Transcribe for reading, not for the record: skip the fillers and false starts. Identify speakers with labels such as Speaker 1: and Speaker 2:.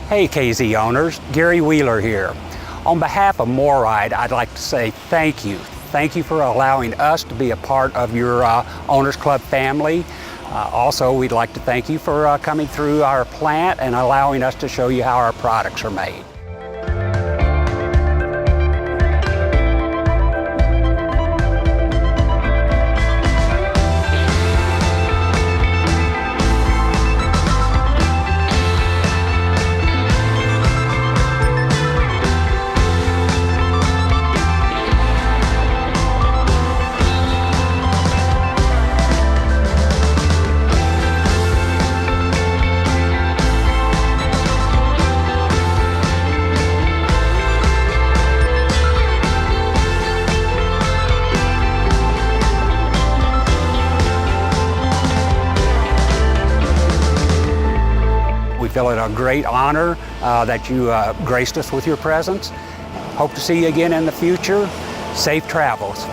Speaker 1: Hey KZ owners, Gary Wheeler here. On behalf of MORryde, I'd like to say thank you. Thank you for allowing us to be a part of your Owners Club family. Also, we'd like to thank you for coming through our plant and allowing us to show you how our products are made. We feel it a great honor that you graced us with your presence. Hope to see you again in the future. Safe travels.